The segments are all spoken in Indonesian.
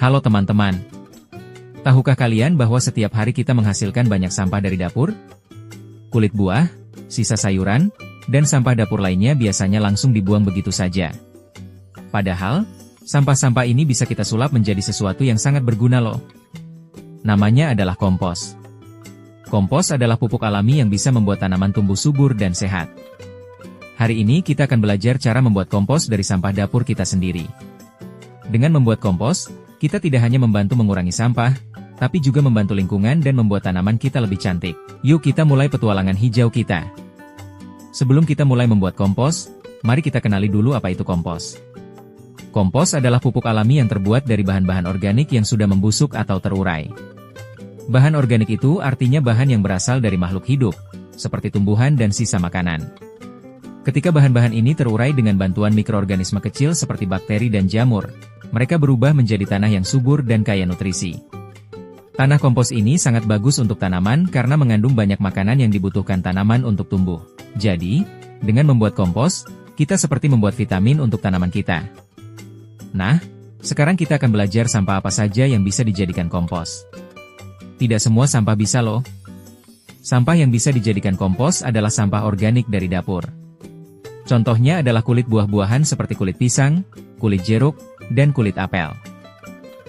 Halo teman-teman. Tahukah kalian bahwa setiap hari kita menghasilkan banyak sampah dari dapur? Kulit buah, sisa sayuran, dan sampah dapur lainnya biasanya langsung dibuang begitu saja. Padahal, sampah-sampah ini bisa kita sulap menjadi sesuatu yang sangat berguna loh. Namanya adalah kompos. Kompos adalah pupuk alami yang bisa membuat tanaman tumbuh subur dan sehat. Hari ini kita akan belajar cara membuat kompos dari sampah dapur kita sendiri. Dengan membuat kompos, kita tidak hanya membantu mengurangi sampah, tapi juga membantu lingkungan dan membuat tanaman kita lebih cantik. Yuk kita mulai petualangan hijau kita. Sebelum kita mulai membuat kompos, mari kita kenali dulu apa itu kompos. Kompos adalah pupuk alami yang terbuat dari bahan-bahan organik yang sudah membusuk atau terurai. Bahan organik itu artinya bahan yang berasal dari makhluk hidup, seperti tumbuhan dan sisa makanan. Ketika bahan-bahan ini terurai dengan bantuan mikroorganisme kecil seperti bakteri dan jamur, mereka berubah menjadi tanah yang subur dan kaya nutrisi. Tanah kompos ini sangat bagus untuk tanaman karena mengandung banyak makanan yang dibutuhkan tanaman untuk tumbuh. Jadi, dengan membuat kompos, kita seperti membuat vitamin untuk tanaman kita. Nah, sekarang kita akan belajar sampah apa saja yang bisa dijadikan kompos. Tidak semua sampah bisa loh. Sampah yang bisa dijadikan kompos adalah sampah organik dari dapur. Contohnya adalah kulit buah-buahan seperti kulit pisang, kulit jeruk, dan kulit apel.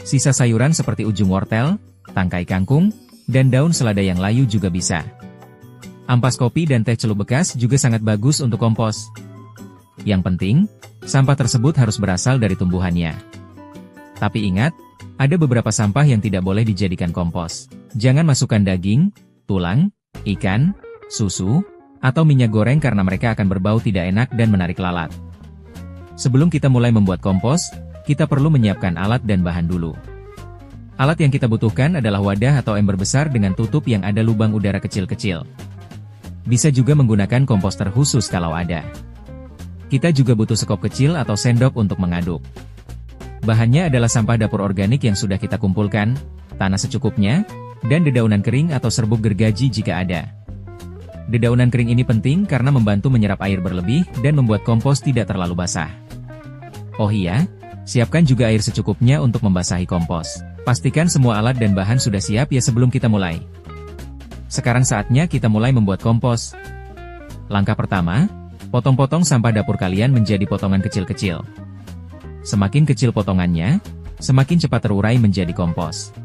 Sisa sayuran seperti ujung wortel, tangkai kangkung, dan daun selada yang layu juga bisa. Ampas kopi dan teh celup bekas juga sangat bagus untuk kompos. Yang penting, sampah tersebut harus berasal dari tumbuhannya. Tapi ingat, ada beberapa sampah yang tidak boleh dijadikan kompos. Jangan masukkan daging, tulang, ikan, susu, atau minyak goreng karena mereka akan berbau tidak enak dan menarik lalat. Sebelum kita mulai membuat kompos, kita perlu menyiapkan alat dan bahan dulu. Alat yang kita butuhkan adalah wadah atau ember besar dengan tutup yang ada lubang udara kecil-kecil. Bisa juga menggunakan komposter khusus kalau ada. Kita juga butuh sekop kecil atau sendok untuk mengaduk. Bahannya adalah sampah dapur organik yang sudah kita kumpulkan, tanah secukupnya, dan dedaunan kering atau serbuk gergaji jika ada. Dedaunan kering ini penting karena membantu menyerap air berlebih dan membuat kompos tidak terlalu basah. Oh iya, siapkan juga air secukupnya untuk membasahi kompos. Pastikan semua alat dan bahan sudah siap ya sebelum kita mulai. Sekarang saatnya kita mulai membuat kompos. Langkah pertama, potong-potong sampah dapur kalian menjadi potongan kecil-kecil. Semakin kecil potongannya, semakin cepat terurai menjadi kompos.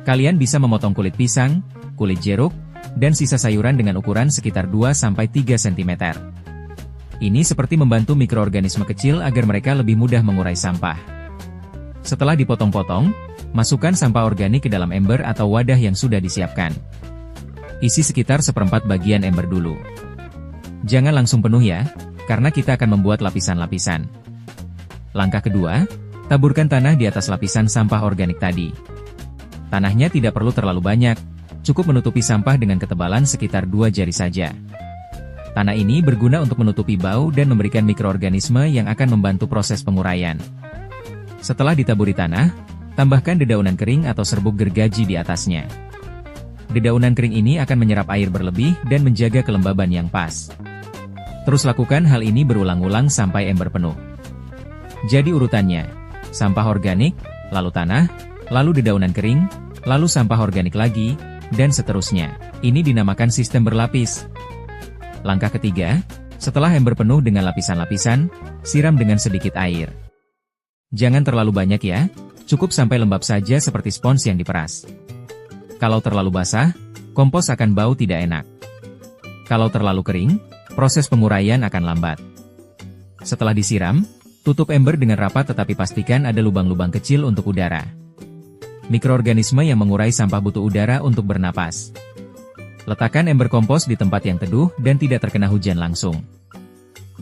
Kalian bisa memotong kulit pisang, kulit jeruk, dan sisa sayuran dengan ukuran sekitar 2-3 cm. Ini seperti membantu mikroorganisme kecil agar mereka lebih mudah mengurai sampah. Setelah dipotong-potong, masukkan sampah organik ke dalam ember atau wadah yang sudah disiapkan. Isi sekitar 1/4 bagian ember dulu. Jangan langsung penuh ya, karena kita akan membuat lapisan-lapisan. Langkah kedua, taburkan tanah di atas lapisan sampah organik tadi. Tanahnya tidak perlu terlalu banyak, cukup menutupi sampah dengan ketebalan sekitar 2 jari saja. Tanah ini berguna untuk menutupi bau dan memberikan mikroorganisme yang akan membantu proses penguraian. Setelah ditaburi tanah, tambahkan dedaunan kering atau serbuk gergaji di atasnya. Dedaunan kering ini akan menyerap air berlebih dan menjaga kelembaban yang pas. Terus lakukan hal ini berulang-ulang sampai ember penuh. Jadi urutannya, sampah organik, lalu tanah, lalu dedaunan kering, lalu sampah organik lagi, dan seterusnya. Ini dinamakan sistem berlapis. Langkah ketiga, setelah ember penuh dengan lapisan-lapisan, siram dengan sedikit air. Jangan terlalu banyak ya, cukup sampai lembab saja seperti spons yang diperas. Kalau terlalu basah, kompos akan bau tidak enak. Kalau terlalu kering, proses penguraian akan lambat. Setelah disiram, tutup ember dengan rapat tetapi pastikan ada lubang-lubang kecil untuk udara. Mikroorganisme yang mengurai sampah butuh udara untuk bernapas. Letakkan ember kompos di tempat yang teduh dan tidak terkena hujan langsung.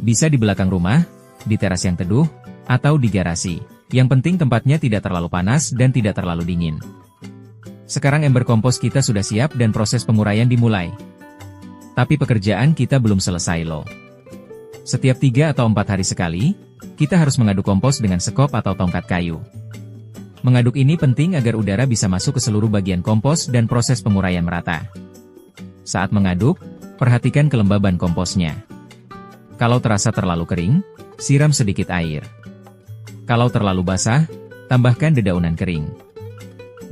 Bisa di belakang rumah, di teras yang teduh, atau di garasi. Yang penting tempatnya tidak terlalu panas dan tidak terlalu dingin. Sekarang ember kompos kita sudah siap dan proses penguraian dimulai. Tapi pekerjaan kita belum selesai loh. Setiap 3 atau 4 hari sekali, kita harus mengaduk kompos dengan sekop atau tongkat kayu. Mengaduk ini penting agar udara bisa masuk ke seluruh bagian kompos dan proses penguraian merata. Saat mengaduk, perhatikan kelembaban komposnya. Kalau terasa terlalu kering, siram sedikit air. Kalau terlalu basah, Tambahkan dedaunan kering.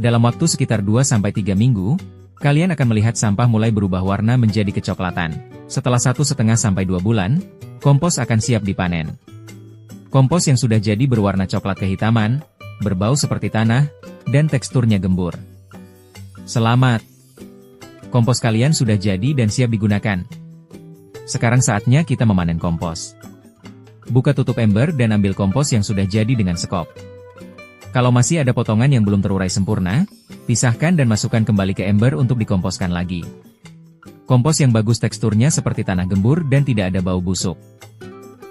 Dalam waktu sekitar 2-3 minggu, kalian akan melihat sampah mulai berubah warna menjadi kecoklatan. Setelah 1,5-2 bulan, kompos akan siap dipanen. Kompos yang sudah jadi berwarna coklat kehitaman, berbau seperti tanah, dan teksturnya gembur. Selamat! Kompos kalian sudah jadi dan siap digunakan. Sekarang saatnya kita memanen kompos. Buka tutup ember dan ambil kompos yang sudah jadi dengan sekop. Kalau masih ada potongan yang belum terurai sempurna, pisahkan dan masukkan kembali ke ember untuk dikomposkan lagi. Kompos yang bagus teksturnya seperti tanah gembur dan tidak ada bau busuk.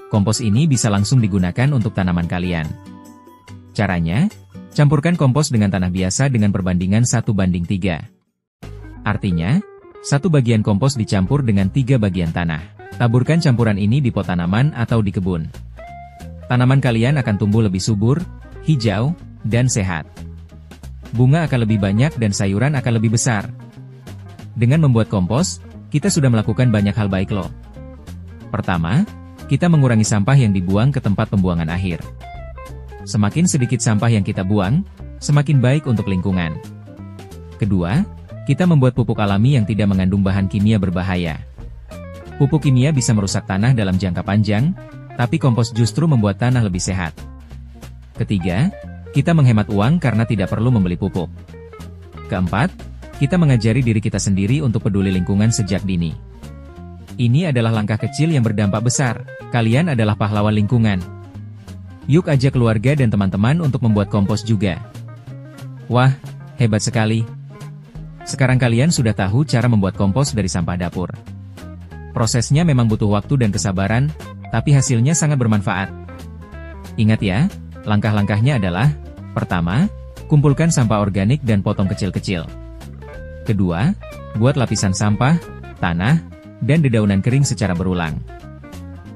Kompos ini bisa langsung digunakan untuk tanaman kalian. Caranya, campurkan kompos dengan tanah biasa dengan perbandingan 1:3. Artinya, 1 bagian kompos dicampur dengan 3 bagian tanah. Taburkan campuran ini di pot tanaman atau di kebun. Tanaman kalian akan tumbuh lebih subur, hijau, dan sehat. Bunga akan lebih banyak dan sayuran akan lebih besar. Dengan membuat kompos, kita sudah melakukan banyak hal baik loh. Pertama, kita mengurangi sampah yang dibuang ke tempat pembuangan akhir. Semakin sedikit sampah yang kita buang, semakin baik untuk lingkungan. Kedua, kita membuat pupuk alami yang tidak mengandung bahan kimia berbahaya. Pupuk kimia bisa merusak tanah dalam jangka panjang, tapi kompos justru membuat tanah lebih sehat. Ketiga, kita menghemat uang karena tidak perlu membeli pupuk. Keempat, kita mengajari diri kita sendiri untuk peduli lingkungan sejak dini. Ini adalah langkah kecil yang berdampak besar. Kalian adalah pahlawan lingkungan. Yuk ajak keluarga dan teman-teman untuk membuat kompos juga. Wah, hebat sekali! Sekarang kalian sudah tahu cara membuat kompos dari sampah dapur. Prosesnya memang butuh waktu dan kesabaran, tapi hasilnya sangat bermanfaat. Ingat ya, langkah-langkahnya adalah: pertama, kumpulkan sampah organik dan potong kecil-kecil. Kedua, buat lapisan sampah, tanah, dan dedaunan kering secara berulang.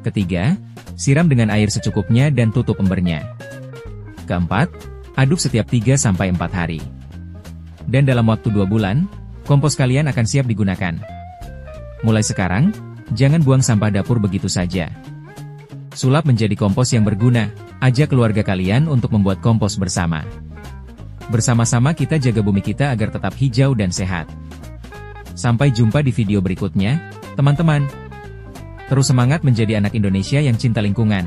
Ketiga, siram dengan air secukupnya dan tutup embernya. Keempat, aduk setiap 3-4 hari. Dan dalam waktu 2 bulan, kompos kalian akan siap digunakan. Mulai sekarang, jangan buang sampah dapur begitu saja. Sulap menjadi kompos yang berguna. Ajak keluarga kalian untuk membuat kompos bersama. Bersama-sama kita jaga bumi kita agar tetap hijau dan sehat. Sampai jumpa di video berikutnya, teman-teman. Terus semangat menjadi anak Indonesia yang cinta lingkungan.